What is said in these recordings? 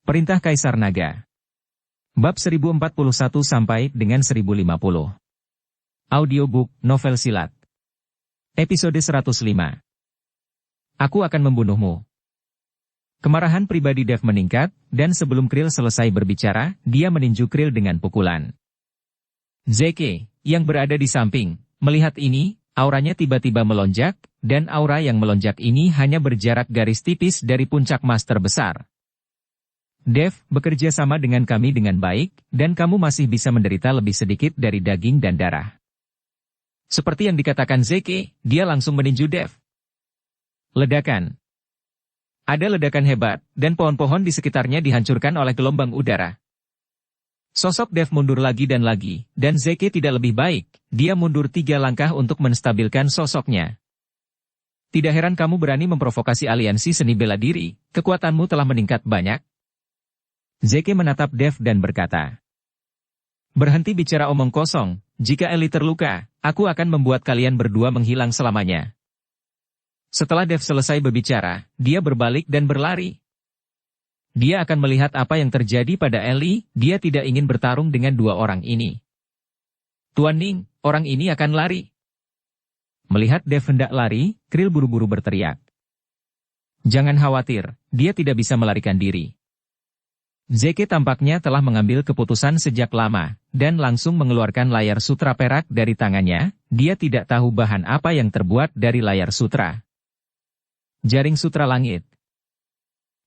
Perintah Kaisar Naga. Bab 1041 sampai dengan 1050. Audiobook, novel silat. Episode 105. Aku akan membunuhmu. Kemarahan pribadi Dev meningkat, dan sebelum Krill selesai berbicara, dia meninju Krill dengan pukulan. Zeke, yang berada di samping, melihat ini, auranya tiba-tiba melonjak, dan aura yang melonjak ini hanya berjarak garis tipis dari puncak master besar. Dev, bekerja sama dengan kami dengan baik, dan kamu masih bisa menderita lebih sedikit dari daging dan darah. Seperti yang dikatakan Zeke, dia langsung meninju Dev. Ledakan. Ada ledakan hebat, dan pohon-pohon di sekitarnya dihancurkan oleh gelombang udara. Sosok Dev mundur lagi, dan Zeke tidak lebih baik, dia mundur 3 langkah untuk menstabilkan sosoknya. Tidak heran kamu berani memprovokasi aliansi seni bela diri, kekuatanmu telah meningkat banyak. Zeke menatap Dev dan berkata, "Berhenti bicara omong kosong, jika Ellie terluka, aku akan membuat kalian berdua menghilang selamanya." Setelah Dev selesai berbicara, dia berbalik dan berlari. Dia akan melihat apa yang terjadi pada Ellie, dia tidak ingin bertarung dengan 2 orang ini. "Tuan Ning, orang ini akan lari." Melihat Dev hendak lari, Krill buru-buru berteriak. "Jangan khawatir, dia tidak bisa melarikan diri." Zeke tampaknya telah mengambil keputusan sejak lama, dan langsung mengeluarkan layar sutra perak dari tangannya, dia tidak tahu bahan apa yang terbuat dari layar sutra. Jaring sutra langit.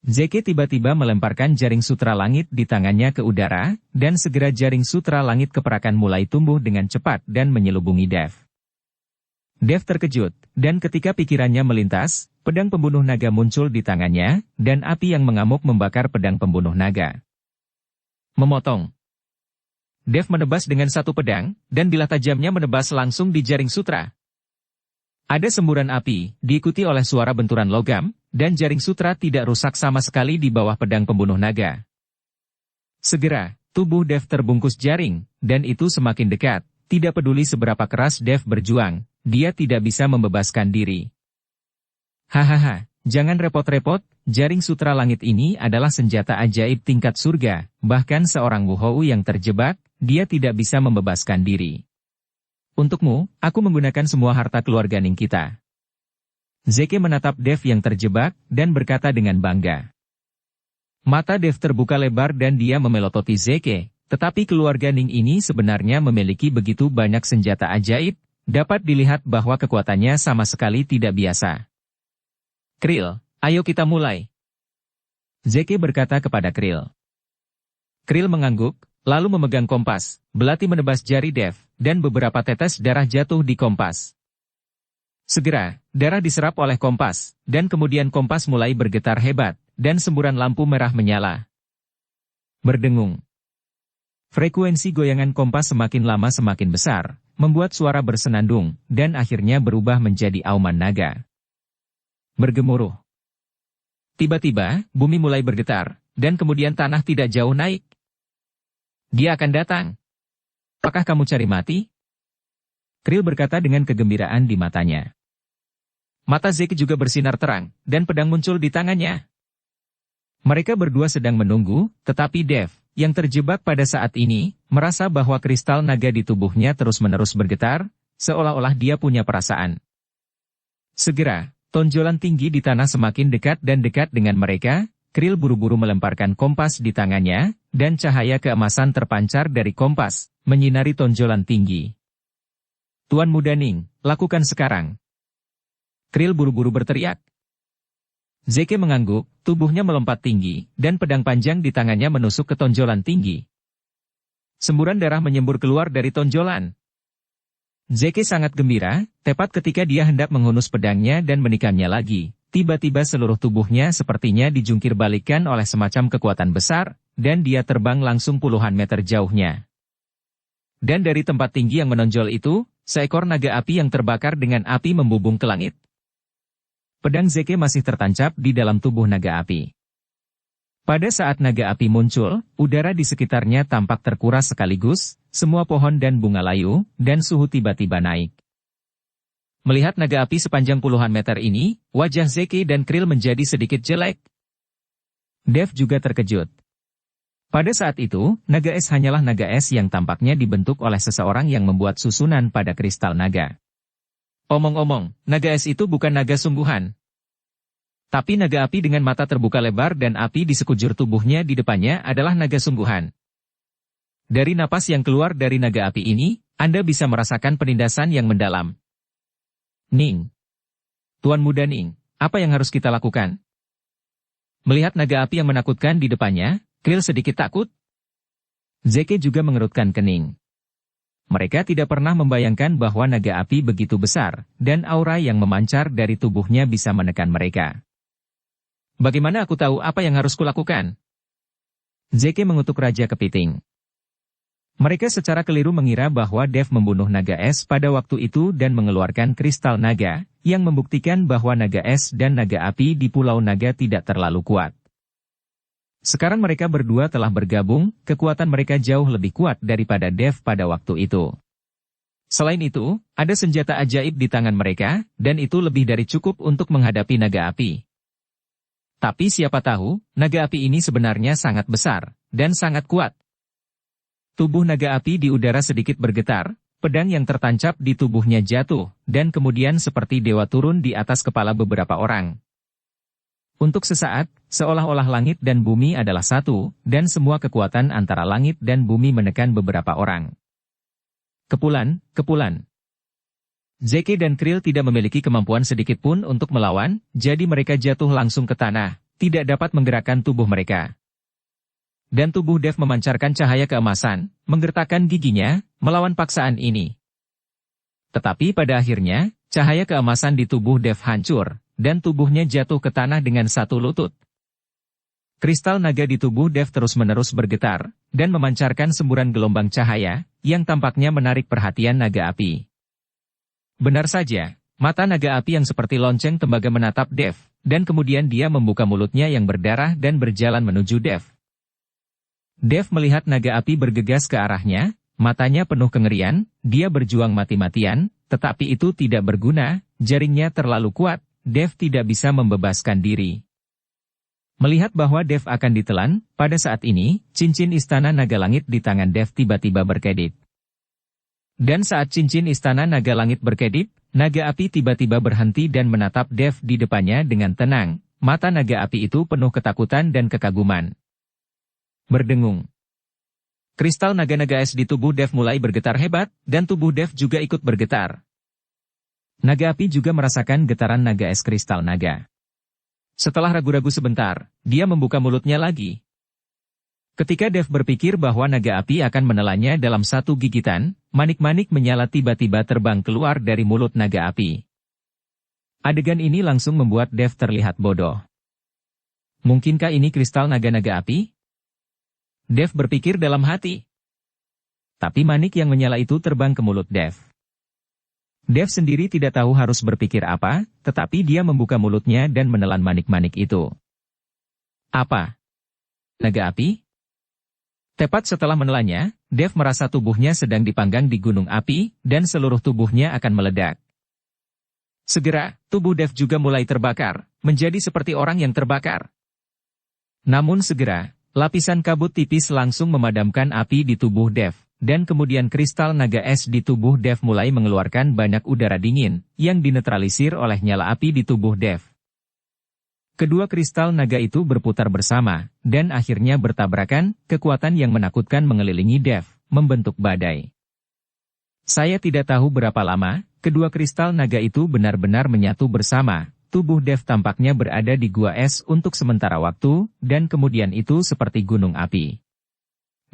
Zeke tiba-tiba melemparkan jaring sutra langit di tangannya ke udara, dan segera jaring sutra langit keperakan mulai tumbuh dengan cepat dan menyelubungi Dev. Dev terkejut, dan ketika pikirannya melintas, pedang pembunuh naga muncul di tangannya, dan api yang mengamuk membakar pedang pembunuh naga. Memotong. Dev menebas dengan satu pedang, dan bilah tajamnya menebas langsung di jaring sutra. Ada semburan api, diikuti oleh suara benturan logam, dan jaring sutra tidak rusak sama sekali di bawah pedang pembunuh naga. Segera, tubuh Dev terbungkus jaring, dan itu semakin dekat, tidak peduli seberapa keras Dev berjuang, dia tidak bisa membebaskan diri. Hahaha, jangan repot-repot, jaring sutra langit ini adalah senjata ajaib tingkat surga, bahkan seorang Wuhou yang terjebak, dia tidak bisa membebaskan diri. Untukmu, aku menggunakan semua harta keluarga Ning kita. Zeke menatap Dev yang terjebak, dan berkata dengan bangga. Mata Dev terbuka lebar dan dia memelototi Zeke, tetapi keluarga Ning ini sebenarnya memiliki begitu banyak senjata ajaib, dapat dilihat bahwa kekuatannya sama sekali tidak biasa. Krill, ayo kita mulai. Zeke berkata kepada Krill. Krill mengangguk, lalu memegang kompas, belati menebas jari Dev, dan beberapa tetes darah jatuh di kompas. Segera, darah diserap oleh kompas, dan kemudian kompas mulai bergetar hebat, dan semburan lampu merah menyala. Berdengung. Frekuensi goyangan kompas semakin lama semakin besar, membuat suara bersenandung, dan akhirnya berubah menjadi auman naga. Bergemuruh. Tiba-tiba, bumi mulai bergetar, dan kemudian tanah tidak jauh naik. Dia akan datang. Apakah kamu cari mati? Krill berkata dengan kegembiraan di matanya. Mata Zeke juga bersinar terang, dan pedang muncul di tangannya. Mereka berdua sedang menunggu, tetapi Dev, yang terjebak pada saat ini, merasa bahwa kristal naga di tubuhnya terus-menerus bergetar, seolah-olah dia punya perasaan. Segera, tonjolan tinggi di tanah semakin dekat dan dekat dengan mereka, Krill buru-buru melemparkan kompas di tangannya, dan cahaya keemasan terpancar dari kompas, menyinari tonjolan tinggi. Tuan Muda Ning, lakukan sekarang. Krill buru-buru berteriak. Zeke mengangguk, tubuhnya melompat tinggi, dan pedang panjang di tangannya menusuk ke tonjolan tinggi. Semburan darah menyembur keluar dari tonjolan. Zeke sangat gembira, tepat ketika dia hendak menghunus pedangnya dan menikamnya lagi, tiba-tiba seluruh tubuhnya sepertinya dijungkir balikkan oleh semacam kekuatan besar, dan dia terbang langsung puluhan meter jauhnya. Dan dari tempat tinggi yang menonjol itu, seekor naga api yang terbakar dengan api membubung ke langit. Pedang Zeke masih tertancap di dalam tubuh naga api. Pada saat naga api muncul, udara di sekitarnya tampak terkuras sekaligus, semua pohon dan bunga layu, dan suhu tiba-tiba naik. Melihat naga api sepanjang puluhan meter ini, wajah Zeke dan Krill menjadi sedikit jelek. Dev juga terkejut. Pada saat itu, naga es hanyalah naga es yang tampaknya dibentuk oleh seseorang yang membuat susunan pada kristal naga. Omong-omong, naga es itu bukan naga sungguhan. Tapi naga api dengan mata terbuka lebar dan api di sekujur tubuhnya di depannya adalah naga sungguhan. Dari napas yang keluar dari naga api ini, Anda bisa merasakan penindasan yang mendalam. Ning. Tuan Muda Ning, apa yang harus kita lakukan? Melihat naga api yang menakutkan di depannya, Krill sedikit takut. Zeke juga mengerutkan kening. Mereka tidak pernah membayangkan bahwa naga api begitu besar, dan aura yang memancar dari tubuhnya bisa menekan mereka. Bagaimana aku tahu apa yang harus kulakukan? Zeke mengutuk Raja Kepiting. Mereka secara keliru mengira bahwa Dev membunuh naga es pada waktu itu dan mengeluarkan kristal naga, yang membuktikan bahwa naga es dan naga api di Pulau Naga tidak terlalu kuat. Sekarang mereka berdua telah bergabung, kekuatan mereka jauh lebih kuat daripada Dev pada waktu itu. Selain itu, ada senjata ajaib di tangan mereka, dan itu lebih dari cukup untuk menghadapi naga api. Tapi siapa tahu, naga api ini sebenarnya sangat besar, dan sangat kuat. Tubuh naga api di udara sedikit bergetar, pedang yang tertancap di tubuhnya jatuh, dan kemudian seperti dewa turun di atas kepala beberapa orang. Untuk sesaat, seolah-olah langit dan bumi adalah satu, dan semua kekuatan antara langit dan bumi menekan beberapa orang. Kepulan. Zeke dan Krill tidak memiliki kemampuan sedikit pun untuk melawan, jadi mereka jatuh langsung ke tanah, tidak dapat menggerakkan tubuh mereka. Dan tubuh Dev memancarkan cahaya keemasan, menggertakkan giginya, melawan paksaan ini. Tetapi pada akhirnya, cahaya keemasan di tubuh Dev hancur, dan tubuhnya jatuh ke tanah dengan satu lutut. Kristal naga di tubuh Dev terus-menerus bergetar, dan memancarkan semburan gelombang cahaya, yang tampaknya menarik perhatian naga api. Benar saja, mata naga api yang seperti lonceng tembaga menatap Dev, dan kemudian dia membuka mulutnya yang berdarah dan berjalan menuju Dev. Dev melihat naga api bergegas ke arahnya, matanya penuh kengerian, dia berjuang mati-matian, tetapi itu tidak berguna, jaringnya terlalu kuat, Dev tidak bisa membebaskan diri. Melihat bahwa Dev akan ditelan, pada saat ini, cincin istana naga langit di tangan Dev tiba-tiba berkedip. Dan saat cincin istana naga langit berkedip, naga api tiba-tiba berhenti dan menatap Dev di depannya dengan tenang, mata naga api itu penuh ketakutan dan kekaguman. Berdengung. Kristal naga-naga es di tubuh Dev mulai bergetar hebat, dan tubuh Dev juga ikut bergetar. Naga api juga merasakan getaran naga es kristal naga. Setelah ragu-ragu sebentar, dia membuka mulutnya lagi. Ketika Dev berpikir bahwa naga api akan menelannya dalam satu gigitan, manik-manik menyala tiba-tiba terbang keluar dari mulut naga api. Adegan ini langsung membuat Dev terlihat bodoh. Mungkinkah ini kristal naga-naga api? Dev berpikir dalam hati. Tapi manik yang menyala itu terbang ke mulut Dev. Dev sendiri tidak tahu harus berpikir apa, tetapi dia membuka mulutnya dan menelan manik-manik itu. Apa? Naga api? Tepat setelah menelannya, Dev merasa tubuhnya sedang dipanggang di gunung api, dan seluruh tubuhnya akan meledak. Segera, tubuh Dev juga mulai terbakar, menjadi seperti orang yang terbakar. Namun segera, lapisan kabut tipis langsung memadamkan api di tubuh Dev. Dan kemudian kristal naga es di tubuh Dev mulai mengeluarkan banyak udara dingin, yang dinetralisir oleh nyala api di tubuh Dev. Kedua kristal naga itu berputar bersama, dan akhirnya bertabrakan, kekuatan yang menakutkan mengelilingi Dev, membentuk badai. Saya tidak tahu berapa lama, kedua kristal naga itu benar-benar menyatu bersama, tubuh Dev tampaknya berada di gua es untuk sementara waktu, dan kemudian itu seperti gunung api.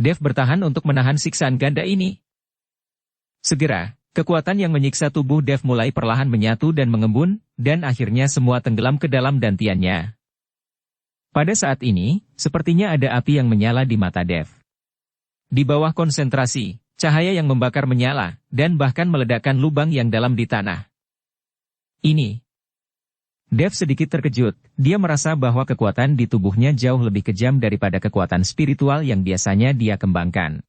Dev bertahan untuk menahan siksaan ganda ini. Segera, kekuatan yang menyiksa tubuh Dev mulai perlahan menyatu dan mengembun, dan akhirnya semua tenggelam ke dalam dantiannya. Pada saat ini, sepertinya ada api yang menyala di mata Dev. Di bawah konsentrasi, cahaya yang membakar menyala, dan bahkan meledakkan lubang yang dalam di tanah. Ini. Dev sedikit terkejut, dia merasa bahwa kekuatan di tubuhnya jauh lebih kejam daripada kekuatan spiritual yang biasanya dia kembangkan.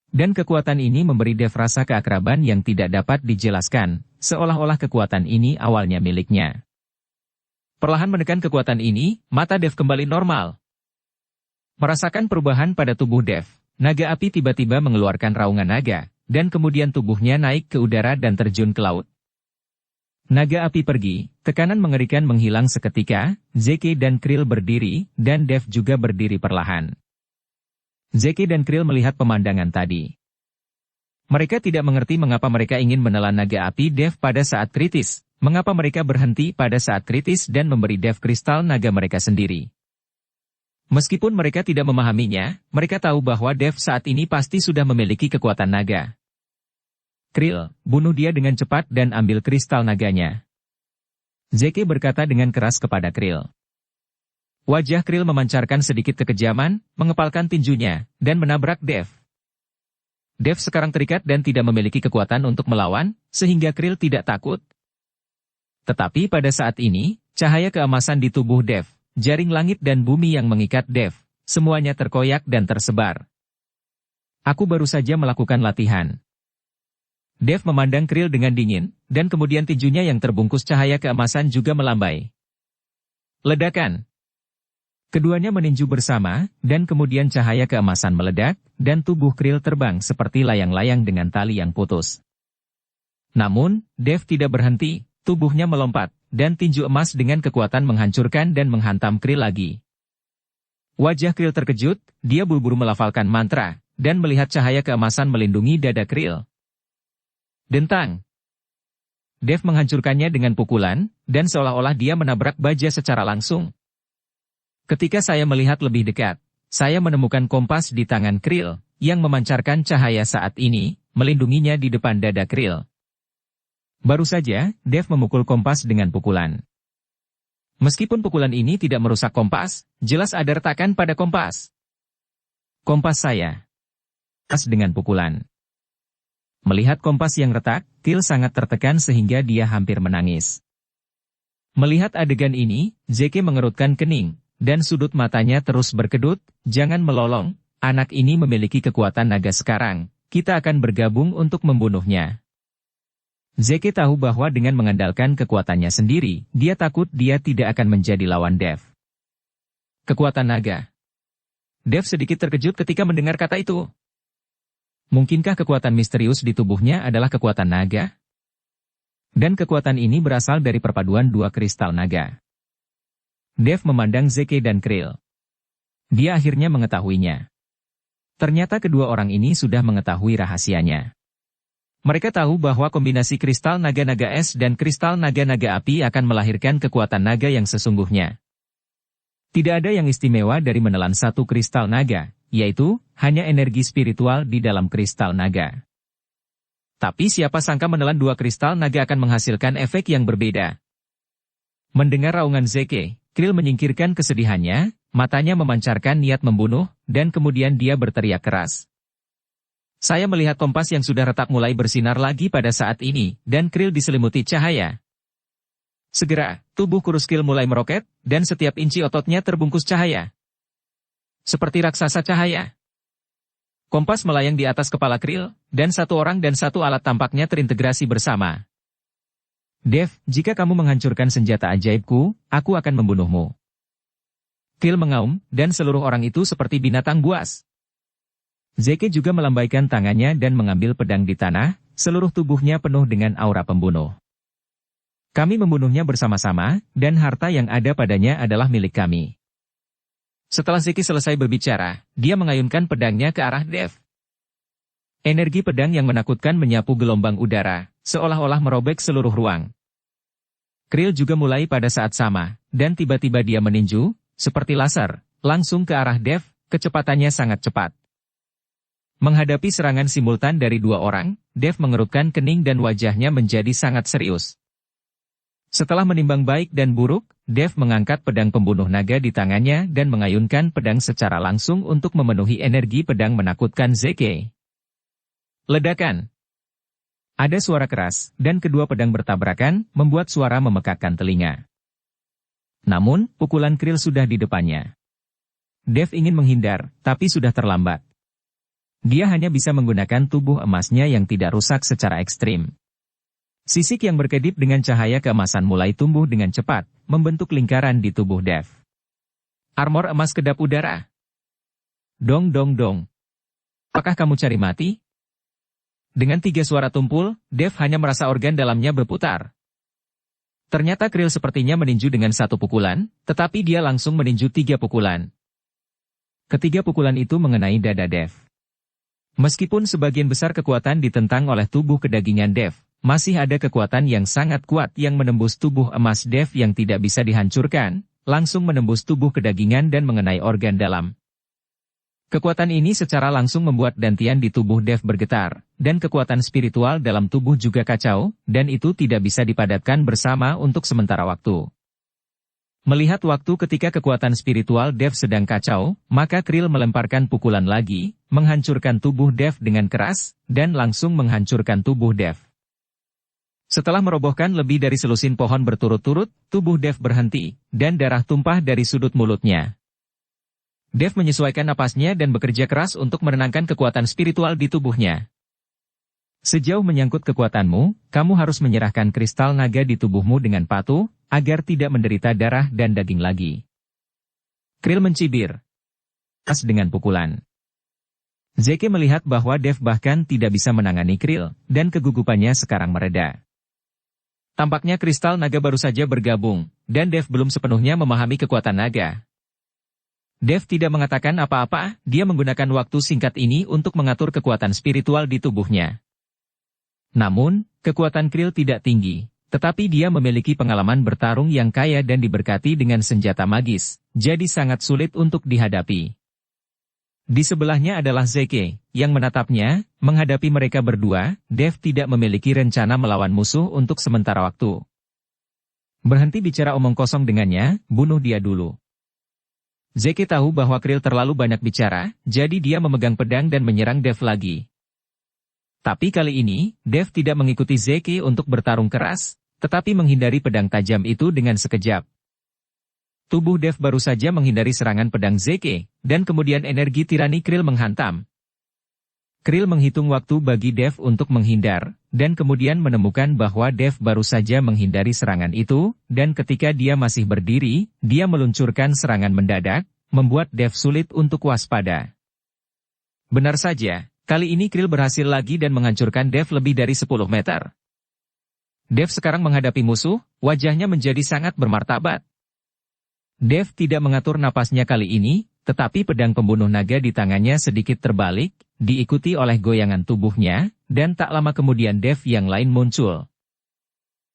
Dan kekuatan ini memberi Dev rasa keakraban yang tidak dapat dijelaskan, seolah-olah kekuatan ini awalnya miliknya. Perlahan menekan kekuatan ini, mata Dev kembali normal. Merasakan perubahan pada tubuh Dev, naga api tiba-tiba mengeluarkan raungan naga, dan kemudian tubuhnya naik ke udara dan terjun ke laut. Naga api pergi, tekanan mengerikan menghilang seketika, Zeke dan Krill berdiri, dan Dev juga berdiri perlahan. Zeke dan Krill melihat pemandangan tadi. Mereka tidak mengerti mengapa mereka ingin menelan naga api Dev pada saat kritis, mengapa mereka berhenti pada saat kritis dan memberi Dev kristal naga mereka sendiri. Meskipun mereka tidak memahaminya, mereka tahu bahwa Dev saat ini pasti sudah memiliki kekuatan naga. Krill, bunuh dia dengan cepat dan ambil kristal naganya. Zeke berkata dengan keras kepada Krill. Wajah Krill memancarkan sedikit kekejaman, mengepalkan tinjunya, dan menabrak Dev. Dev sekarang terikat dan tidak memiliki kekuatan untuk melawan, sehingga Krill tidak takut. Tetapi pada saat ini, cahaya keemasan di tubuh Dev, jaring langit dan bumi yang mengikat Dev, semuanya terkoyak dan tersebar. Aku baru saja melakukan latihan. Dev memandang Krill dengan dingin, dan kemudian tinjunya yang terbungkus cahaya keemasan juga melambai. Ledakan. Keduanya meninju bersama, dan kemudian cahaya keemasan meledak, dan tubuh Krill terbang seperti layang-layang dengan tali yang putus. Namun, Dev tidak berhenti, tubuhnya melompat, dan tinju emas dengan kekuatan menghancurkan dan menghantam Krill lagi. Wajah Krill terkejut, dia buru-buru melafalkan mantra, dan melihat cahaya keemasan melindungi dada Krill. Dentang. Dev menghancurkannya dengan pukulan, dan seolah-olah dia menabrak baja secara langsung. Ketika saya melihat lebih dekat, saya menemukan kompas di tangan Krill, yang memancarkan cahaya saat ini, melindunginya di depan dada Krill. Baru saja, Dev memukul kompas dengan pukulan. Meskipun pukulan ini tidak merusak kompas, jelas ada retakan pada kompas. Kompas saya. Pas dengan pukulan. Melihat kompas yang retak, Krill sangat tertekan sehingga dia hampir menangis. Melihat adegan ini, Zeke mengerutkan kening, dan sudut matanya terus berkedut, jangan melolong, anak ini memiliki kekuatan naga sekarang, kita akan bergabung untuk membunuhnya. Zeke tahu bahwa dengan mengandalkan kekuatannya sendiri, dia takut dia tidak akan menjadi lawan Dev. Kekuatan naga. Dev sedikit terkejut ketika mendengar kata itu. Mungkinkah kekuatan misterius di tubuhnya adalah kekuatan naga? Dan kekuatan ini berasal dari perpaduan dua kristal naga. Dev memandang Zeke dan Krill. Dia akhirnya mengetahuinya. Ternyata kedua orang ini sudah mengetahui rahasianya. Mereka tahu bahwa kombinasi kristal naga-naga es dan kristal naga-naga api akan melahirkan kekuatan naga yang sesungguhnya. Tidak ada yang istimewa dari menelan satu kristal naga, yaitu, hanya energi spiritual di dalam kristal naga. Tapi siapa sangka menelan dua kristal naga akan menghasilkan efek yang berbeda. Mendengar raungan Zeke, Krill menyingkirkan kesedihannya, matanya memancarkan niat membunuh, dan kemudian dia berteriak keras. Saya melihat kompas yang sudah retak mulai bersinar lagi pada saat ini, dan Krill diselimuti cahaya. Segera, tubuh kurus Krill mulai meroket, dan setiap inci ototnya terbungkus cahaya. Seperti raksasa cahaya. Kompas melayang di atas kepala Krill, dan satu orang dan satu alat tampaknya terintegrasi bersama. Dev, jika kamu menghancurkan senjata ajaibku, aku akan membunuhmu. Krill mengaum, dan seluruh orang itu seperti binatang buas. Zeke juga melambaikan tangannya dan mengambil pedang di tanah, seluruh tubuhnya penuh dengan aura pembunuh. Kami membunuhnya bersama-sama, dan harta yang ada padanya adalah milik kami. Setelah Zeke selesai berbicara, dia mengayunkan pedangnya ke arah Dev. Energi pedang yang menakutkan menyapu gelombang udara, seolah-olah merobek seluruh ruang. Krill juga mulai pada saat sama, dan tiba-tiba dia meninju, seperti laser, langsung ke arah Dev, kecepatannya sangat cepat. Menghadapi serangan simultan dari dua orang, Dev mengerutkan kening dan wajahnya menjadi sangat serius. Setelah menimbang baik dan buruk, Dev mengangkat pedang pembunuh naga di tangannya dan mengayunkan pedang secara langsung untuk memenuhi energi pedang menakutkan Zeke. Ledakan. Ada suara keras, dan kedua pedang bertabrakan, membuat suara memekakkan telinga. Namun, pukulan Krill sudah di depannya. Dev ingin menghindar, tapi sudah terlambat. Dia hanya bisa menggunakan tubuh emasnya yang tidak rusak secara ekstrim. Sisik yang berkedip dengan cahaya keemasan mulai tumbuh dengan cepat, membentuk lingkaran di tubuh Dev. Armor emas kedap udara. Dong dong dong. Apakah kamu cari mati? Dengan 3 suara tumpul, Dev hanya merasa organ dalamnya berputar. Ternyata Krill sepertinya meninju dengan 1 pukulan, tetapi dia langsung meninju 3 pukulan. Ketiga pukulan itu mengenai dada Dev. Meskipun sebagian besar kekuatan ditentang oleh tubuh kedagingan Dev, masih ada kekuatan yang sangat kuat yang menembus tubuh emas Dev yang tidak bisa dihancurkan, langsung menembus tubuh kedagingan dan mengenai organ dalam. Kekuatan ini secara langsung membuat dantian di tubuh Dev bergetar, dan kekuatan spiritual dalam tubuh juga kacau, dan itu tidak bisa dipadatkan bersama untuk sementara waktu. Melihat waktu ketika kekuatan spiritual Dev sedang kacau, maka Krill melemparkan pukulan lagi, menghancurkan tubuh Dev dengan keras, dan langsung menghancurkan tubuh Dev. Setelah merobohkan lebih dari selusin pohon berturut-turut, tubuh Dev berhenti, dan darah tumpah dari sudut mulutnya. Dev menyesuaikan napasnya dan bekerja keras untuk menenangkan kekuatan spiritual di tubuhnya. Sejauh menyangkut kekuatanmu, kamu harus menyerahkan kristal naga di tubuhmu dengan patuh, agar tidak menderita darah dan daging lagi. Krill mencibir. Pas dengan pukulan. Zeke melihat bahwa Dev bahkan tidak bisa menangani Krill, dan kegugupannya sekarang mereda. Tampaknya kristal naga baru saja bergabung, dan Dev belum sepenuhnya memahami kekuatan naga. Dev tidak mengatakan apa-apa, dia menggunakan waktu singkat ini untuk mengatur kekuatan spiritual di tubuhnya. Namun, kekuatan Krill tidak tinggi, tetapi dia memiliki pengalaman bertarung yang kaya dan diberkati dengan senjata magis, jadi sangat sulit untuk dihadapi. Di sebelahnya adalah Zeke, yang menatapnya. Menghadapi mereka berdua, Dev tidak memiliki rencana melawan musuh untuk sementara waktu. Berhenti bicara omong kosong dengannya, bunuh dia dulu. Zeke tahu bahwa Krill terlalu banyak bicara, jadi dia memegang pedang dan menyerang Dev lagi. Tapi kali ini, Dev tidak mengikuti Zeke untuk bertarung keras, tetapi menghindari pedang tajam itu dengan sekejap. Tubuh Dev baru saja menghindari serangan pedang Zeke, dan kemudian energi tirani Krill menghantam. Krill menghitung waktu bagi Dev untuk menghindar, dan kemudian menemukan bahwa Dev baru saja menghindari serangan itu, dan ketika dia masih berdiri, dia meluncurkan serangan mendadak, membuat Dev sulit untuk waspada. Benar saja. Kali ini Krill berhasil lagi dan menghancurkan Dev lebih dari 10 meter. Dev sekarang menghadapi musuh, wajahnya menjadi sangat bermartabat. Dev tidak mengatur napasnya kali ini, tetapi pedang pembunuh naga di tangannya sedikit terbalik, diikuti oleh goyangan tubuhnya, dan tak lama kemudian Dev yang lain muncul.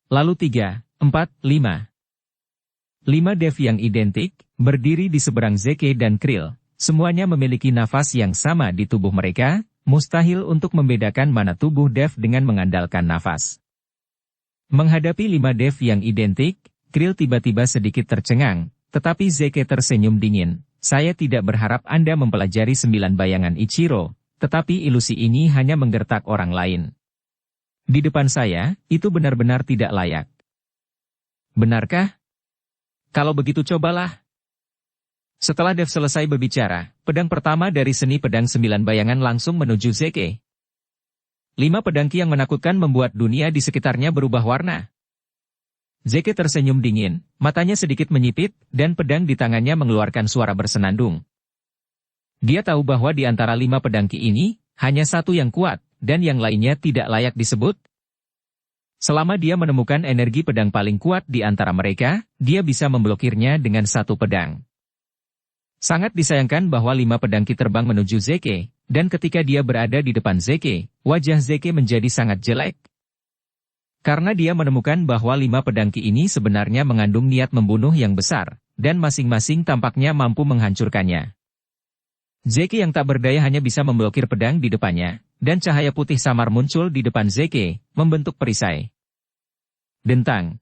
Lalu 3, 4, 5. 5 Dev yang identik, berdiri di seberang Zeke dan Krill. Semuanya memiliki nafas yang sama di tubuh mereka. Mustahil untuk membedakan mana tubuh Dev dengan mengandalkan nafas. Menghadapi 5 Dev yang identik, Krill tiba-tiba sedikit tercengang, tetapi Zeke tersenyum dingin. Saya tidak berharap Anda mempelajari 9 bayangan Ichiro, tetapi ilusi ini hanya menggertak orang lain. Di depan saya, itu benar-benar tidak layak. Benarkah? Kalau begitu cobalah. Setelah Dev selesai berbicara, pedang pertama dari seni pedang 9 bayangan langsung menuju Zeke. 5 pedangki yang menakutkan membuat dunia di sekitarnya berubah warna. Zeke tersenyum dingin, matanya sedikit menyipit, dan pedang di tangannya mengeluarkan suara bersenandung. Dia tahu bahwa di antara 5 pedangki ini, hanya satu yang kuat, dan yang lainnya tidak layak disebut. Selama dia menemukan energi pedang paling kuat di antara mereka, dia bisa memblokirnya dengan satu pedang. Sangat disayangkan bahwa 5 pedangki terbang menuju Zeke, dan ketika dia berada di depan Zeke, wajah Zeke menjadi sangat jelek. Karena dia menemukan bahwa 5 pedangki ini sebenarnya mengandung niat membunuh yang besar, dan masing-masing tampaknya mampu menghancurkannya. Zeke yang tak berdaya hanya bisa memblokir pedang di depannya, dan cahaya putih samar muncul di depan Zeke, membentuk perisai. Dentang.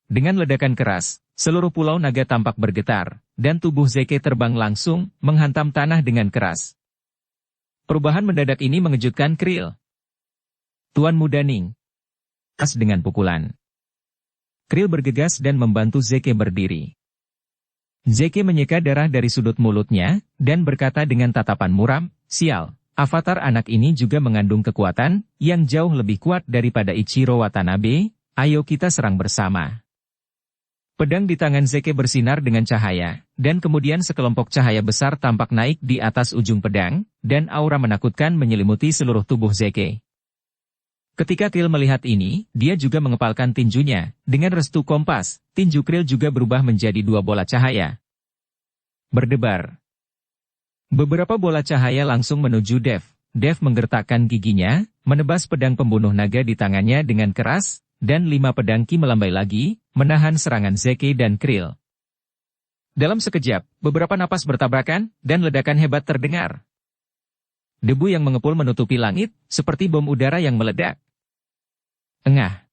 Dengan ledakan keras, seluruh pulau naga tampak bergetar, dan tubuh Zeke terbang langsung, menghantam tanah dengan keras. Perubahan mendadak ini mengejutkan Krill. Tuan Muda Ning. Pas dengan pukulan. Krill bergegas dan membantu Zeke berdiri. Zeke menyeka darah dari sudut mulutnya, dan berkata dengan tatapan muram, sial, avatar anak ini juga mengandung kekuatan, yang jauh lebih kuat daripada Ichiro Watanabe, ayo kita serang bersama. Pedang di tangan Zeke bersinar dengan cahaya, dan kemudian sekelompok cahaya besar tampak naik di atas ujung pedang, dan aura menakutkan menyelimuti seluruh tubuh Zeke. Ketika Krill melihat ini, dia juga mengepalkan tinjunya. Dengan restu kompas, tinju Krill juga berubah menjadi dua bola cahaya. Berdebar. Beberapa bola cahaya langsung menuju Dev. Dev menggertakkan giginya, menebas pedang pembunuh naga di tangannya dengan keras, dan 5 pedang ki melambai lagi, menahan serangan Zeke dan Krill. Dalam sekejap, beberapa napas bertabrakan, dan ledakan hebat terdengar. Debu yang mengepul menutupi langit, seperti bom udara yang meledak. Engah.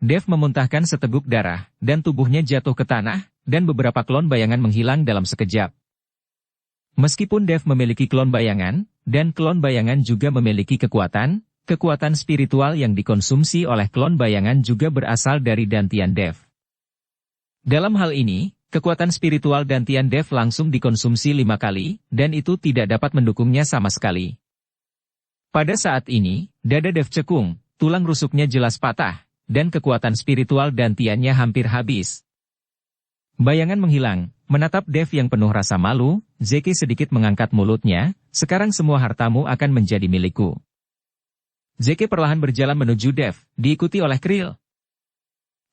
Dev memuntahkan seteguk darah, dan tubuhnya jatuh ke tanah, dan beberapa klon bayangan menghilang dalam sekejap. Meskipun Dev memiliki klon bayangan, dan klon bayangan juga memiliki kekuatan spiritual yang dikonsumsi oleh klon bayangan juga berasal dari dantian Dev. Dalam hal ini, kekuatan spiritual dantian Dev langsung dikonsumsi 5 kali, dan itu tidak dapat mendukungnya sama sekali. Pada saat ini, dada Dev cekung, tulang rusuknya jelas patah, dan kekuatan spiritual dantiannya hampir habis. Bayangan menghilang, menatap Dev yang penuh rasa malu, Zeke sedikit mengangkat mulutnya, sekarang semua hartamu akan menjadi milikku. Zeke perlahan berjalan menuju Dev, diikuti oleh Krill.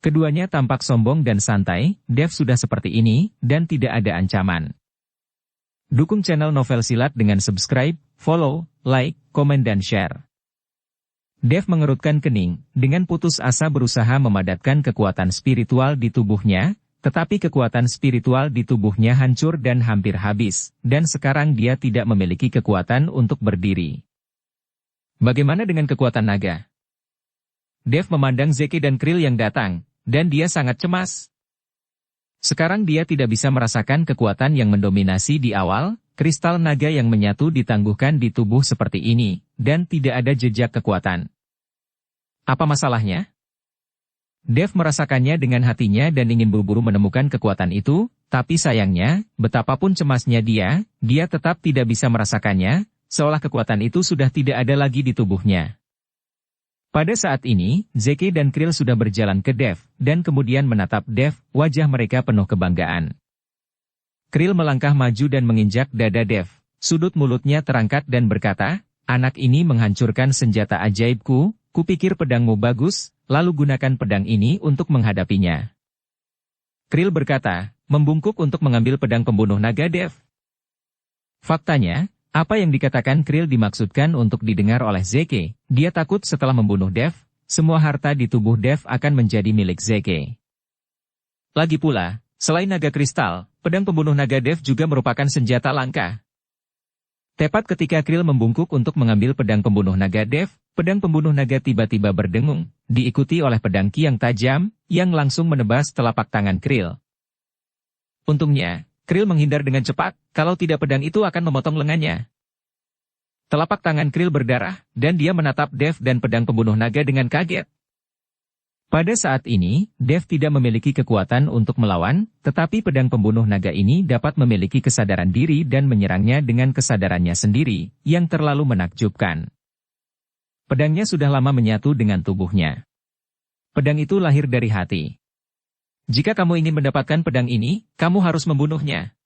Keduanya tampak sombong dan santai, Dev sudah seperti ini, dan tidak ada ancaman. Dukung channel Novel Silat dengan subscribe, follow, like, komen dan share. Dev mengerutkan kening, dengan putus asa berusaha memadatkan kekuatan spiritual di tubuhnya, tetapi kekuatan spiritual di tubuhnya hancur dan hampir habis, dan sekarang dia tidak memiliki kekuatan untuk berdiri. Bagaimana dengan kekuatan naga? Dev memandang Zeke dan Krill yang datang, dan dia sangat cemas. Sekarang dia tidak bisa merasakan kekuatan yang mendominasi di awal, kristal naga yang menyatu ditangguhkan di tubuh seperti ini, dan tidak ada jejak kekuatan. Apa masalahnya? Dev merasakannya dengan hatinya dan ingin buru-buru menemukan kekuatan itu, tapi sayangnya, betapapun cemasnya dia tetap tidak bisa merasakannya, seolah kekuatan itu sudah tidak ada lagi di tubuhnya. Pada saat ini, Zeke dan Krill sudah berjalan ke Dev, dan kemudian menatap Dev, wajah mereka penuh kebanggaan. Krill melangkah maju dan menginjak dada Dev, sudut mulutnya terangkat dan berkata, anak ini menghancurkan senjata ajaibku, kupikir pedangmu bagus, lalu gunakan pedang ini untuk menghadapinya. Krill berkata, membungkuk untuk mengambil pedang pembunuh naga Dev. Faktanya, apa yang dikatakan Krill dimaksudkan untuk didengar oleh Zeke. Dia takut setelah membunuh Dev, semua harta di tubuh Dev akan menjadi milik Zeke. Lagi pula, selain naga kristal, pedang pembunuh naga Dev juga merupakan senjata langka. Tepat ketika Krill membungkuk untuk mengambil pedang pembunuh naga Dev, pedang pembunuh naga tiba-tiba berdengung, diikuti oleh pedang ki yang tajam, yang langsung menebas telapak tangan Krill. Untungnya, Krill menghindar dengan cepat, kalau tidak pedang itu akan memotong lengannya. Telapak tangan Krill berdarah, dan dia menatap Dev dan pedang pembunuh naga dengan kaget. Pada saat ini, Dev tidak memiliki kekuatan untuk melawan, tetapi pedang pembunuh naga ini dapat memiliki kesadaran diri dan menyerangnya dengan kesadarannya sendiri, yang terlalu menakjubkan. Pedangnya sudah lama menyatu dengan tubuhnya. Pedang itu lahir dari hati. Jika kamu ingin mendapatkan pedang ini, kamu harus membunuhnya.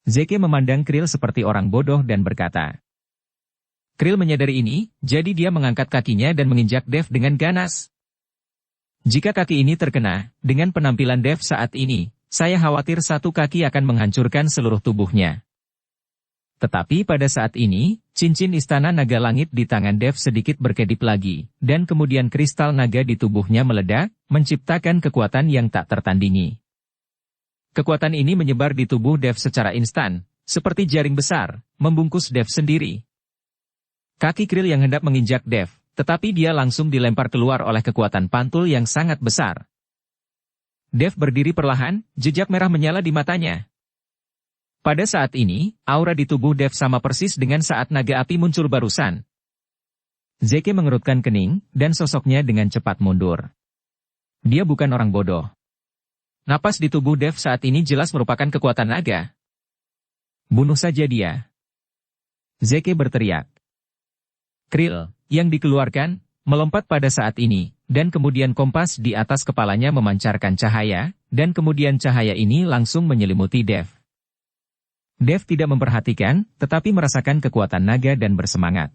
Zeke memandang Krill seperti orang bodoh dan berkata. Krill menyadari ini, jadi dia mengangkat kakinya dan menginjak Dev dengan ganas. Jika kaki ini terkena, dengan penampilan Dev saat ini, saya khawatir satu kaki akan menghancurkan seluruh tubuhnya. Tetapi pada saat ini, cincin istana naga langit di tangan Dev sedikit berkedip lagi, dan kemudian kristal naga di tubuhnya meledak, menciptakan kekuatan yang tak tertandingi. Kekuatan ini menyebar di tubuh Dev secara instan, seperti jaring besar, membungkus Dev sendiri. Kaki Krill yang hendak menginjak Dev, tetapi dia langsung dilempar keluar oleh kekuatan pantul yang sangat besar. Dev berdiri perlahan, jejak merah menyala di matanya. Pada saat ini, aura di tubuh Dev sama persis dengan saat naga api muncul barusan. Zeke mengerutkan kening, dan sosoknya dengan cepat mundur. Dia bukan orang bodoh. Napas di tubuh Dev saat ini jelas merupakan kekuatan naga. Bunuh saja dia. Zeke berteriak. Krill, yang dikeluarkan, melompat pada saat ini, dan kemudian kompas di atas kepalanya memancarkan cahaya, dan kemudian cahaya ini langsung menyelimuti Dev. Dev tidak memperhatikan, tetapi merasakan kekuatan naga dan bersemangat.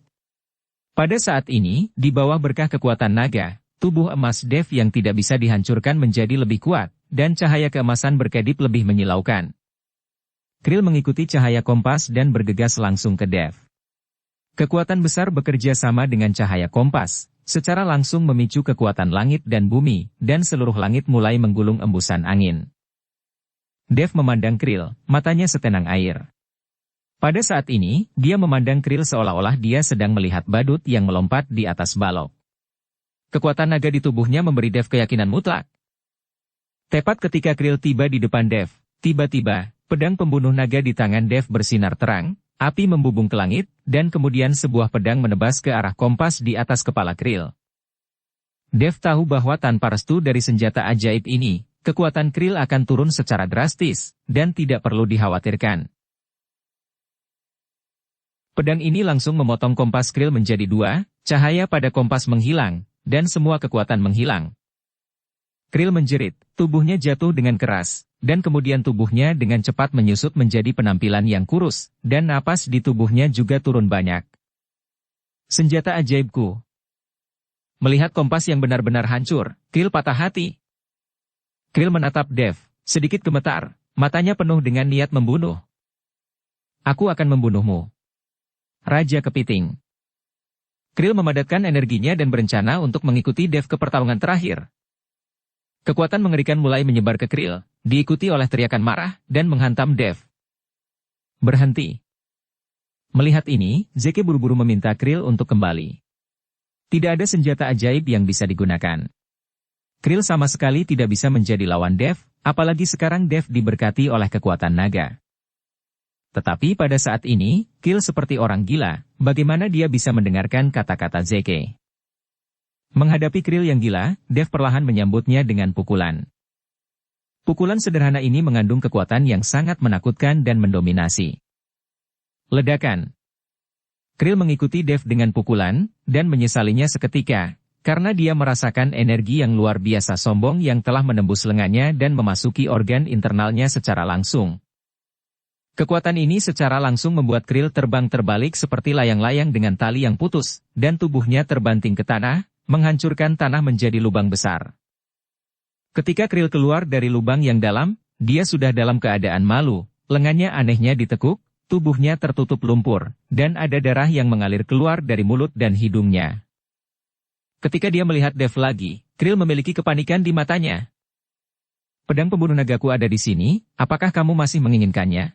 Pada saat ini, di bawah berkah kekuatan naga, tubuh emas Dev yang tidak bisa dihancurkan menjadi lebih kuat, dan cahaya keemasan berkedip lebih menyilaukan. Krill mengikuti cahaya kompas dan bergegas langsung ke Dev. Kekuatan besar bekerja sama dengan cahaya kompas, secara langsung memicu kekuatan langit dan bumi, dan seluruh langit mulai menggulung embusan angin. Dev memandang Krill, matanya setenang air. Pada saat ini, dia memandang Krill seolah-olah dia sedang melihat badut yang melompat di atas balok. Kekuatan naga di tubuhnya memberi Dev keyakinan mutlak. Tepat ketika Krill tiba di depan Dev, tiba-tiba, pedang pembunuh naga di tangan Dev bersinar terang, api membubung ke langit, dan kemudian sebuah pedang menebas ke arah kompas di atas kepala Krill. Dev tahu bahwa tanpa restu dari senjata ajaib ini, kekuatan Krill akan turun secara drastis, dan tidak perlu dikhawatirkan. Pedang ini langsung memotong kompas Krill menjadi dua, cahaya pada kompas menghilang, dan semua kekuatan menghilang. Krill menjerit, tubuhnya jatuh dengan keras, dan kemudian tubuhnya dengan cepat menyusut menjadi penampilan yang kurus, dan napas di tubuhnya juga turun banyak. Senjata ajaibku. Melihat kompas yang benar-benar hancur, Krill patah hati. Krill menatap Dev, sedikit gemetar, matanya penuh dengan niat membunuh. Aku akan membunuhmu. Raja Kepiting. Krill memadatkan energinya dan berencana untuk mengikuti Dev ke pertarungan terakhir. Kekuatan mengerikan mulai menyebar ke Krill, diikuti oleh teriakan marah, dan menghantam Dev. Berhenti. Melihat ini, Zeke buru-buru meminta Krill untuk kembali. Tidak ada senjata ajaib yang bisa digunakan. Krill sama sekali tidak bisa menjadi lawan Dev, apalagi sekarang Dev diberkati oleh kekuatan naga. Tetapi pada saat ini, Krill seperti orang gila, bagaimana dia bisa mendengarkan kata-kata Zeke? Menghadapi Krill yang gila, Dev perlahan menyambutnya dengan pukulan. Pukulan sederhana ini mengandung kekuatan yang sangat menakutkan dan mendominasi. Ledakan. Krill mengikuti Dev dengan pukulan, dan menyesalinya seketika, karena dia merasakan energi yang luar biasa sombong yang telah menembus lengannya dan memasuki organ internalnya secara langsung. Kekuatan ini secara langsung membuat Krill terbang terbalik seperti layang-layang dengan tali yang putus, dan tubuhnya terbanting ke tanah, menghancurkan tanah menjadi lubang besar. Ketika Krill keluar dari lubang yang dalam, dia sudah dalam keadaan malu, lengannya anehnya ditekuk, tubuhnya tertutup lumpur, dan ada darah yang mengalir keluar dari mulut dan hidungnya. Ketika dia melihat Dev lagi, Krill memiliki kepanikan di matanya. Pedang pembunuh nagaku ada di sini, apakah kamu masih menginginkannya?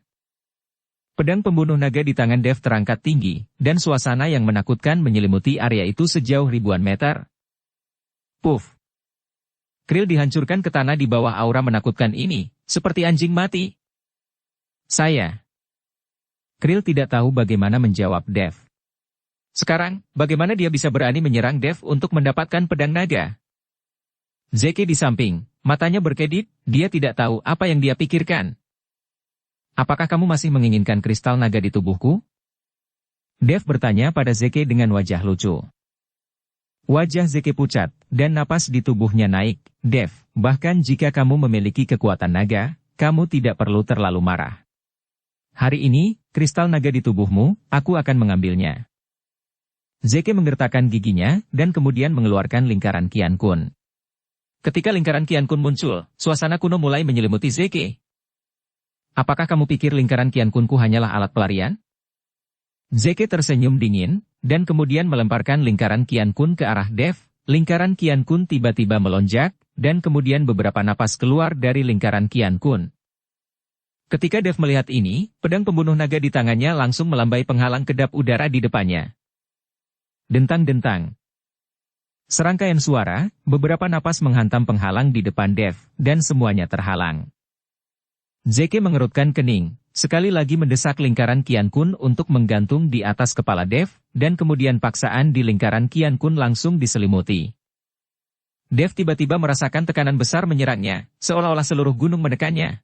Pedang pembunuh naga di tangan Dev terangkat tinggi, dan suasana yang menakutkan menyelimuti area itu sejauh ribuan meter. Puff! Krill dihancurkan ke tanah di bawah aura menakutkan ini, seperti anjing mati. Saya. Krill tidak tahu bagaimana menjawab Dev. Sekarang, bagaimana dia bisa berani menyerang Dev untuk mendapatkan pedang naga? Zeke di samping, matanya berkedip, dia tidak tahu apa yang dia pikirkan. Apakah kamu masih menginginkan kristal naga di tubuhku? Dev bertanya pada Zeke dengan wajah lucu. Wajah Zeke pucat, dan napas di tubuhnya naik. Dev, bahkan jika kamu memiliki kekuatan naga, kamu tidak perlu terlalu marah. Hari ini, kristal naga di tubuhmu, aku akan mengambilnya. Zeke menggertakkan giginya, dan kemudian mengeluarkan lingkaran Qian Kun. Ketika lingkaran Qian Kun muncul, suasana kuno mulai menyelimuti Zeke. Apakah kamu pikir lingkaran Qian Kunku hanyalah alat pelarian? Zeke tersenyum dingin, dan kemudian melemparkan lingkaran Qian Kun ke arah Dev. Lingkaran Qian Kun tiba-tiba melonjak, dan kemudian beberapa napas keluar dari lingkaran Qian Kun. Ketika Dev melihat ini, pedang pembunuh naga di tangannya langsung melambai penghalang kedap udara di depannya. Dentang-dentang. Serangkaian suara, beberapa napas menghantam penghalang di depan Dev, dan semuanya terhalang. Zeke mengerutkan kening, sekali lagi mendesak lingkaran Qian Kun untuk menggantung di atas kepala Dev, dan kemudian paksaan di lingkaran Qian Kun langsung diselimuti. Dev tiba-tiba merasakan tekanan besar menyerangnya, seolah-olah seluruh gunung menekannya.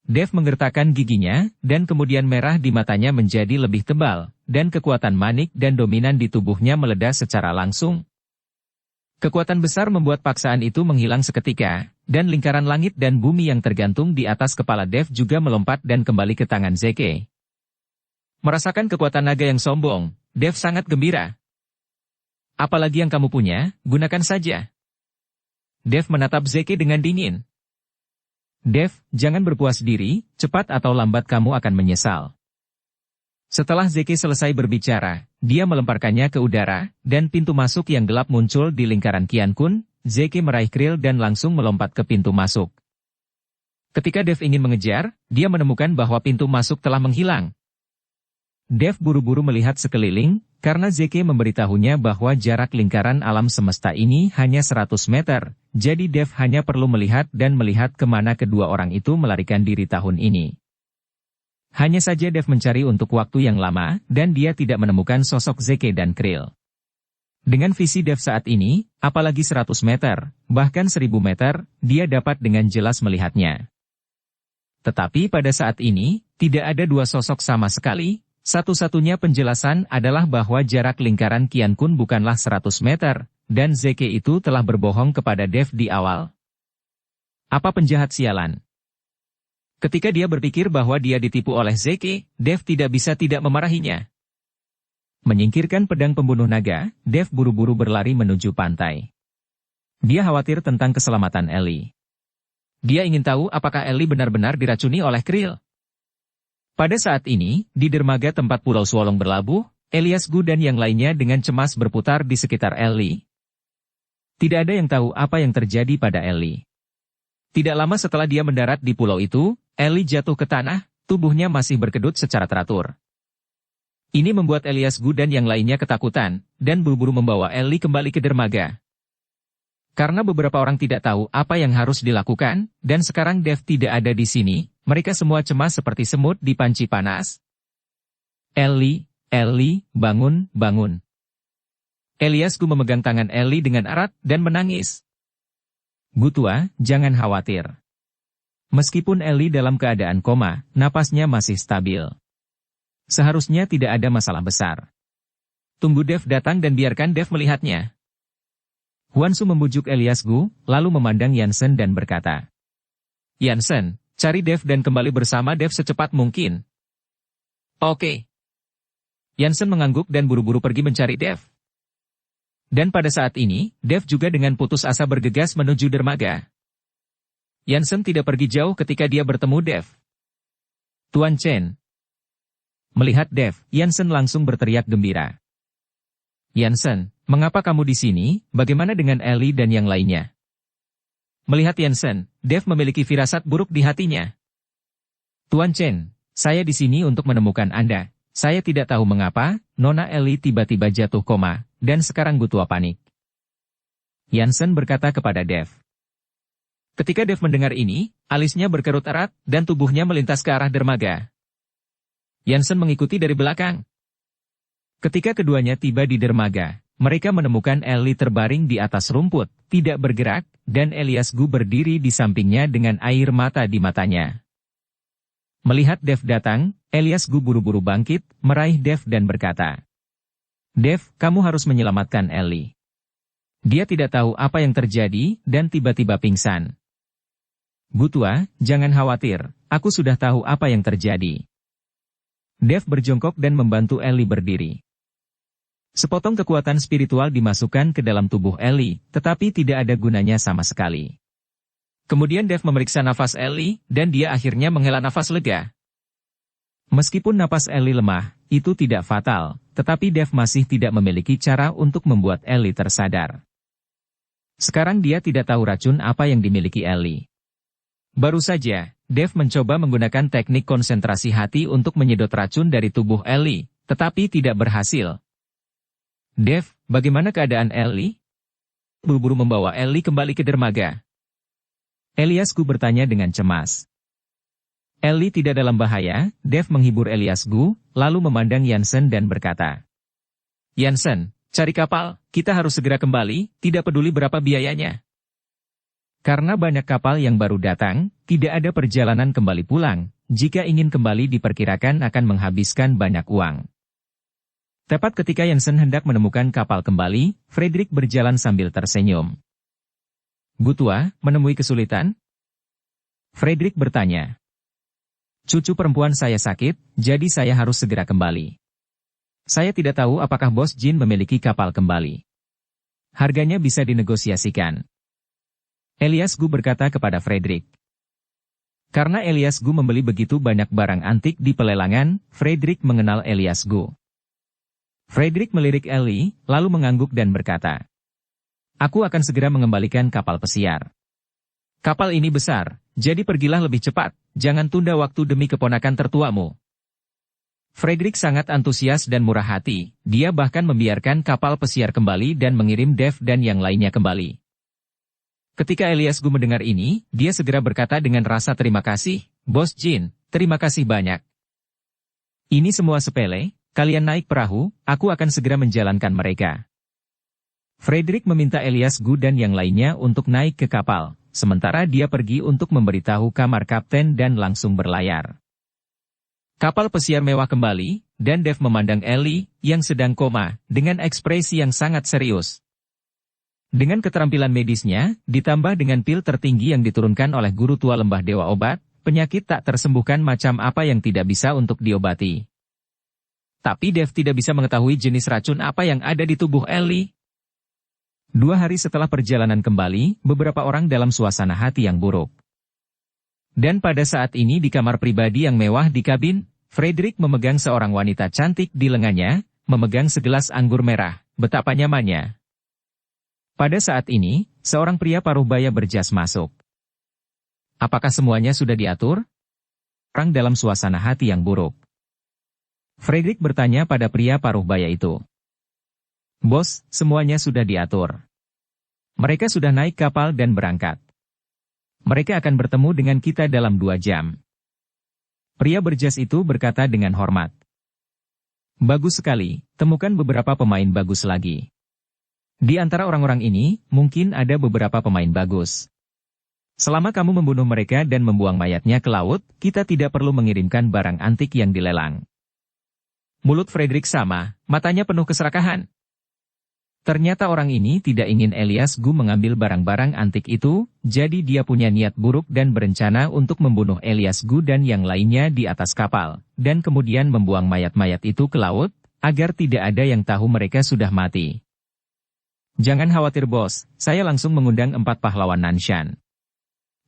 Dev menggertakkan giginya, dan kemudian merah di matanya menjadi lebih tebal, dan kekuatan manik dan dominan di tubuhnya meledak secara langsung. Kekuatan besar membuat paksaan itu menghilang seketika, dan lingkaran langit dan bumi yang tergantung di atas kepala Dev juga melompat dan kembali ke tangan Zeke. Merasakan kekuatan naga yang sombong, Dev sangat gembira. Apalagi yang kamu punya, gunakan saja. Dev menatap Zeke dengan dingin. Dev, jangan berpuas diri, cepat atau lambat kamu akan menyesal. Setelah Zeke selesai berbicara, dia melemparkannya ke udara, dan pintu masuk yang gelap muncul di lingkaran Qian Kun. Zeke meraih Krill dan langsung melompat ke pintu masuk. Ketika Dev ingin mengejar, dia menemukan bahwa pintu masuk telah menghilang. Dev buru-buru melihat sekeliling, karena Zeke memberitahunya bahwa jarak lingkaran alam semesta ini hanya 100 meter, jadi Dev hanya perlu melihat dan melihat kemana kedua orang itu melarikan diri tahun ini. Hanya saja Dev mencari untuk waktu yang lama, dan dia tidak menemukan sosok Zeke dan Krill. Dengan visi Dev saat ini, apalagi 100 meter, bahkan 1000 meter, dia dapat dengan jelas melihatnya. Tetapi pada saat ini, tidak ada dua sosok sama sekali. Satu-satunya penjelasan adalah bahwa jarak lingkaran Qian Kun bukanlah 100 meter, dan Zeke itu telah berbohong kepada Dev di awal. Apa penjahat sialan? Ketika dia berpikir bahwa dia ditipu oleh Zeke, Dev tidak bisa tidak memarahinya. Menyingkirkan pedang pembunuh naga, Dev buru-buru berlari menuju pantai. Dia khawatir tentang keselamatan Ellie. Dia ingin tahu apakah Ellie benar-benar diracuni oleh Krill. Pada saat ini, di dermaga tempat Pulau Swolong berlabuh, Elias Gu dan yang lainnya dengan cemas berputar di sekitar Ellie. Tidak ada yang tahu apa yang terjadi pada Ellie. Tidak lama setelah dia mendarat di pulau itu, Ellie jatuh ke tanah, tubuhnya masih berkedut secara teratur. Ini membuat Elias Gu dan yang lainnya ketakutan, dan buru-buru membawa Ellie kembali ke dermaga. Karena beberapa orang tidak tahu apa yang harus dilakukan, dan sekarang Dev tidak ada di sini, mereka semua cemas seperti semut di panci panas. Ellie, bangun, bangun. Elias Gu memegang tangan Ellie dengan erat dan menangis. Gu tua, jangan khawatir. Meskipun Ellie dalam keadaan koma, napasnya masih stabil. Seharusnya tidak ada masalah besar. Tunggu Dev datang dan biarkan Dev melihatnya. Huansu membujuk Elias Gu, lalu memandang Yansen dan berkata, Yansen, cari Dev dan kembali bersama Dev secepat mungkin. Oke. Yansen mengangguk dan buru-buru pergi mencari Dev. Dan pada saat ini, Dev juga dengan putus asa bergegas menuju dermaga. Yansen tidak pergi jauh ketika dia bertemu Dev. Tuan Chen. Melihat Dev, Yansen langsung berteriak gembira. Yansen, mengapa kamu di sini? Bagaimana dengan Ellie dan yang lainnya? Melihat Yansen, Dev memiliki firasat buruk di hatinya. Tuan Chen, saya di sini untuk menemukan Anda. Saya tidak tahu mengapa, Nona Ellie tiba-tiba jatuh koma, dan sekarang Gu tua panik. Yansen berkata kepada Dev. Ketika Dev mendengar ini, alisnya berkerut erat, dan tubuhnya melintas ke arah dermaga. Yansen mengikuti dari belakang. Ketika keduanya tiba di dermaga, mereka menemukan Ellie terbaring di atas rumput, tidak bergerak, dan Elias Gu berdiri di sampingnya dengan air mata di matanya. Melihat Dev datang, Elias Gu buru-buru bangkit, meraih Dev dan berkata, Dev, kamu harus menyelamatkan Ellie. Dia tidak tahu apa yang terjadi, dan tiba-tiba pingsan. Gu tua, jangan khawatir, aku sudah tahu apa yang terjadi. Dev berjongkok dan membantu Ellie berdiri. Sepotong kekuatan spiritual dimasukkan ke dalam tubuh Ellie, tetapi tidak ada gunanya sama sekali. Kemudian Dev memeriksa nafas Ellie, dan dia akhirnya menghela nafas lega. Meskipun napas Ellie lemah, itu tidak fatal, tetapi Dev masih tidak memiliki cara untuk membuat Ellie tersadar. Sekarang dia tidak tahu racun apa yang dimiliki Ellie. Baru saja, Dev mencoba menggunakan teknik konsentrasi hati untuk menyedot racun dari tubuh Ellie, tetapi tidak berhasil. Dev, bagaimana keadaan Ellie? Buru-buru membawa Ellie kembali ke dermaga. Elias Gu bertanya dengan cemas. Ellie tidak dalam bahaya, Dev menghibur Elias Gu, lalu memandang Yansen dan berkata. Yansen, cari kapal, kita harus segera kembali, tidak peduli berapa biayanya. Karena banyak kapal yang baru datang, tidak ada perjalanan kembali pulang, jika ingin kembali diperkirakan akan menghabiskan banyak uang. Tepat ketika Jensen hendak menemukan kapal kembali, Frederick berjalan sambil tersenyum. Gutua, menemui kesulitan? Frederick bertanya. Cucu perempuan saya sakit, jadi saya harus segera kembali. Saya tidak tahu apakah Bos Jin memiliki kapal kembali. Harganya bisa dinegosiasikan. Elias Gu berkata kepada Frederick. Karena Elias Gu membeli begitu banyak barang antik di pelelangan, Frederick mengenal Elias Gu. Frederick melirik Ellie, lalu mengangguk dan berkata, aku akan segera mengembalikan kapal pesiar. Kapal ini besar, jadi pergilah lebih cepat, jangan tunda waktu demi keponakan tertuamu. Frederick sangat antusias dan murah hati, dia bahkan membiarkan kapal pesiar kembali dan mengirim Dev dan yang lainnya kembali. Ketika Elias Gu mendengar ini, dia segera berkata dengan rasa terima kasih, Bos Jin, terima kasih banyak. Ini semua sepele. Kalian naik perahu, aku akan segera menjalankan mereka. Frederick meminta Elias Gu dan yang lainnya untuk naik ke kapal, sementara dia pergi untuk memberitahu kamar kapten dan langsung berlayar. Kapal pesiar mewah kembali, dan Dev memandang Ellie, yang sedang koma, dengan ekspresi yang sangat serius. Dengan keterampilan medisnya, ditambah dengan pil tertinggi yang diturunkan oleh guru tua lembah Dewa Obat, penyakit tak tersembuhkan macam apa yang tidak bisa untuk diobati. Tapi Dev tidak bisa mengetahui jenis racun apa yang ada di tubuh Ellie. 2 hari setelah perjalanan kembali, beberapa orang dalam suasana hati yang buruk. Dan pada saat ini di kamar pribadi yang mewah di kabin, Frederick memegang seorang wanita cantik di lengannya, memegang segelas anggur merah, betapa nyamannya. Pada saat ini, seorang pria paruh baya berjas masuk. Apakah semuanya sudah diatur? Orang dalam suasana hati yang buruk. Frederick bertanya pada pria paruh baya itu. Bos, semuanya sudah diatur. Mereka sudah naik kapal dan berangkat. Mereka akan bertemu dengan kita dalam 2 jam. Pria berjas itu berkata dengan hormat. Bagus sekali, temukan beberapa pemain bagus lagi. Di antara orang-orang ini, mungkin ada beberapa pemain bagus. Selama kamu membunuh mereka dan membuang mayatnya ke laut, kita tidak perlu mengirimkan barang antik yang dilelang. Mulut Frederick sama, matanya penuh keserakahan. Ternyata orang ini tidak ingin Elias Gu mengambil barang-barang antik itu, jadi dia punya niat buruk dan berencana untuk membunuh Elias Gu dan yang lainnya di atas kapal, dan kemudian membuang mayat-mayat itu ke laut, agar tidak ada yang tahu mereka sudah mati. Jangan khawatir bos, saya langsung mengundang 4 pahlawan Nanshan.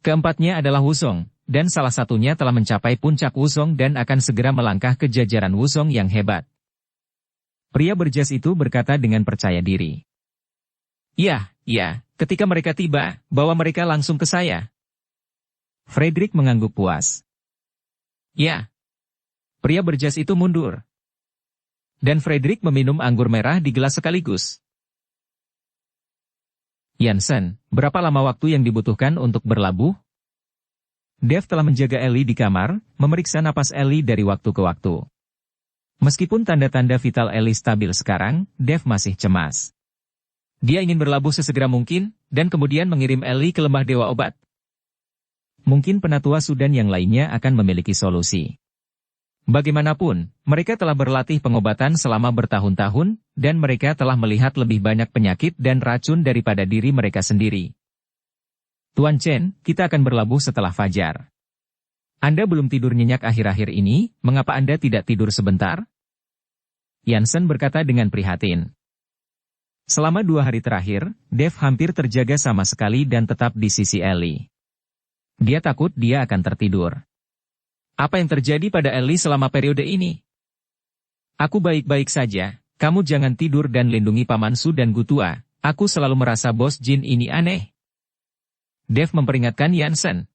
Keempatnya adalah Wusong, dan salah satunya telah mencapai puncak Wusong dan akan segera melangkah ke jajaran Wusong yang hebat. Pria berjas itu berkata dengan percaya diri. Ya, ketika mereka tiba, bawa mereka langsung ke saya. Frederick mengangguk puas. Ya. Pria berjas itu mundur. Dan Frederick meminum anggur merah di gelas sekaligus. Jensen, berapa lama waktu yang dibutuhkan untuk berlabuh? Dev telah menjaga Ellie di kamar, memeriksa napas Ellie dari waktu ke waktu. Meskipun tanda-tanda vital Ellie stabil sekarang, Dev masih cemas. Dia ingin berlabuh sesegera mungkin, dan kemudian mengirim Ellie ke lembah Dewa Obat. Mungkin penatua Sudan yang lainnya akan memiliki solusi. Bagaimanapun, mereka telah berlatih pengobatan selama bertahun-tahun, dan mereka telah melihat lebih banyak penyakit dan racun daripada diri mereka sendiri. Tuan Chen, kita akan berlabuh setelah fajar. Anda belum tidur nyenyak akhir-akhir ini, mengapa Anda tidak tidur sebentar? Jensen berkata dengan prihatin. Selama 2 hari terakhir, Dev hampir terjaga sama sekali dan tetap di sisi Ellie. Dia takut dia akan tertidur. Apa yang terjadi pada Ellie selama periode ini? Aku baik-baik saja, kamu jangan tidur dan lindungi Paman Su dan Gutua, aku selalu merasa Bos Jin ini aneh. Dev memperingatkan Jensen.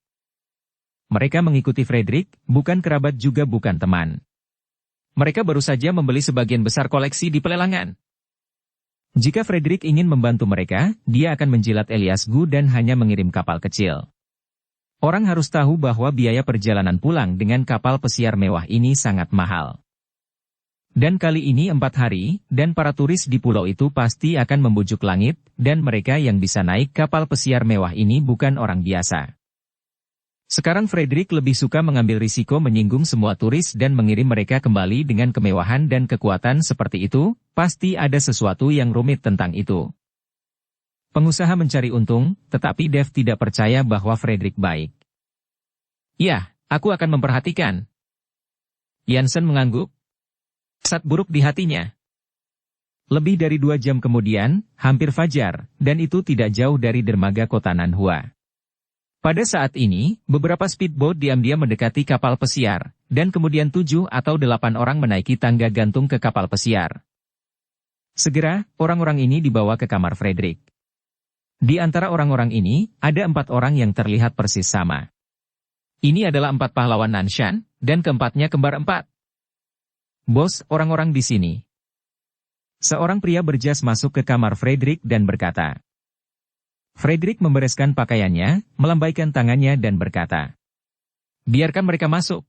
Mereka mengikuti Frederick, bukan kerabat juga bukan teman. Mereka baru saja membeli sebagian besar koleksi di pelelangan. Jika Frederick ingin membantu mereka, dia akan menjilat Elias Gu dan hanya mengirim kapal kecil. Orang harus tahu bahwa biaya perjalanan pulang dengan kapal pesiar mewah ini sangat mahal. Dan kali ini 4 hari, dan para turis di pulau itu pasti akan membujuk langit, dan mereka yang bisa naik kapal pesiar mewah ini bukan orang biasa. Sekarang Frederick lebih suka mengambil risiko menyinggung semua turis dan mengirim mereka kembali dengan kemewahan dan kekuatan seperti itu, pasti ada sesuatu yang rumit tentang itu. Pengusaha mencari untung, tetapi Dev tidak percaya bahwa Frederick baik. Ya, aku akan memperhatikan. Jansen mengangguk. Sat buruk di hatinya. Lebih dari 2 jam kemudian, hampir fajar, dan itu tidak jauh dari dermaga kota Nanhua. Pada saat ini, beberapa speedboat diam-diam mendekati kapal pesiar, dan kemudian 7 atau 8 orang menaiki tangga gantung ke kapal pesiar. Segera, orang-orang ini dibawa ke kamar Frederick. Di antara orang-orang ini, ada 4 orang yang terlihat persis sama. Ini adalah 4 pahlawan Nanshan, dan keempatnya kembar 4. Bos, orang-orang di sini. Seorang pria berjas masuk ke kamar Frederick dan berkata. Frederick membereskan pakaiannya, melambaikan tangannya dan berkata. Biarkan mereka masuk.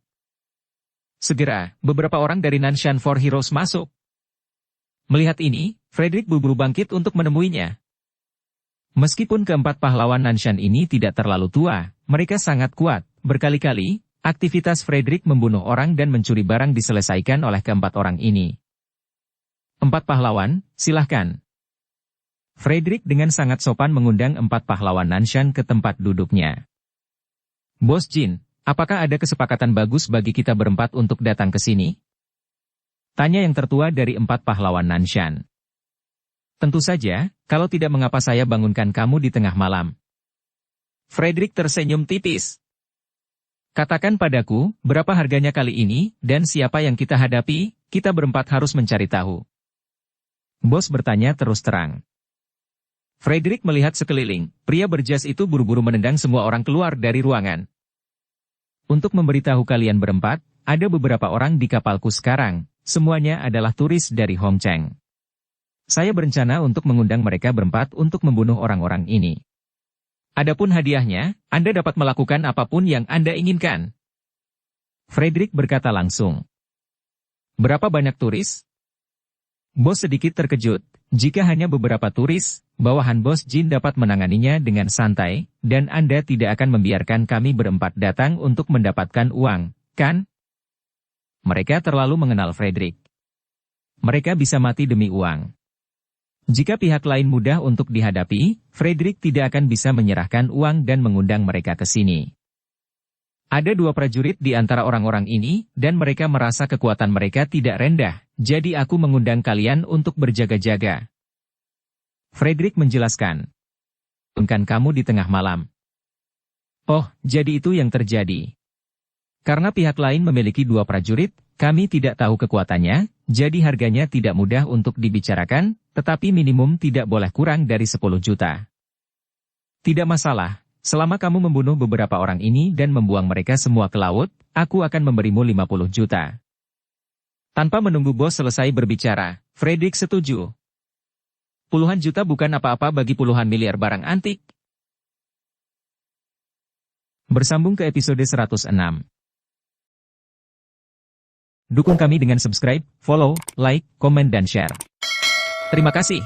Segera, beberapa orang dari Nanshan for Heroes masuk. Melihat ini, Frederick buru-buru bangkit untuk menemuinya. Meskipun keempat pahlawan Nanshan ini tidak terlalu tua, mereka sangat kuat. Berkali-kali, aktivitas Frederick membunuh orang dan mencuri barang diselesaikan oleh keempat orang ini. 4 pahlawan, silahkan. Frederick dengan sangat sopan mengundang 4 pahlawan Nanshan ke tempat duduknya. Bos Jin, apakah ada kesepakatan bagus bagi kita berempat untuk datang ke sini? Tanya yang tertua dari 4 pahlawan Nanshan. Tentu saja, kalau tidak mengapa saya bangunkan kamu di tengah malam. Frederick tersenyum tipis. Katakan padaku, berapa harganya kali ini, dan siapa yang kita hadapi, kita berempat harus mencari tahu. Bos bertanya terus terang. Frederick melihat sekeliling, pria berjas itu buru-buru menendang semua orang keluar dari ruangan. Untuk memberitahu kalian berempat, ada beberapa orang di kapalku sekarang, semuanya adalah turis dari Hong Cheng. Saya berencana untuk mengundang mereka berempat untuk membunuh orang-orang ini. Adapun hadiahnya, Anda dapat melakukan apapun yang Anda inginkan. Frederick berkata langsung. Berapa banyak turis? Bos sedikit terkejut. Jika hanya beberapa turis, bawahan Bos Jin dapat menanganinya dengan santai, dan Anda tidak akan membiarkan kami berempat datang untuk mendapatkan uang, kan? Mereka terlalu mengenal Frederick. Mereka bisa mati demi uang. Jika pihak lain mudah untuk dihadapi, Frederick tidak akan bisa menyerahkan uang dan mengundang mereka ke sini. Ada 2 prajurit di antara orang-orang ini, dan mereka merasa kekuatan mereka tidak rendah, jadi aku mengundang kalian untuk berjaga-jaga. Frederick menjelaskan. Unkan kamu di tengah malam. Oh, jadi itu yang terjadi. Karena pihak lain memiliki 2 prajurit, kami tidak tahu kekuatannya, jadi harganya tidak mudah untuk dibicarakan, tetapi minimum tidak boleh kurang dari 10 juta. Tidak masalah. Selama kamu membunuh beberapa orang ini dan membuang mereka semua ke laut, aku akan memberimu 50 juta. Tanpa menunggu bos selesai berbicara, Frederick setuju. Puluhan juta bukan apa-apa bagi puluhan miliar barang antik. Bersambung ke episode 106. Dukung kami dengan subscribe, follow, like, komen dan share. Terima kasih.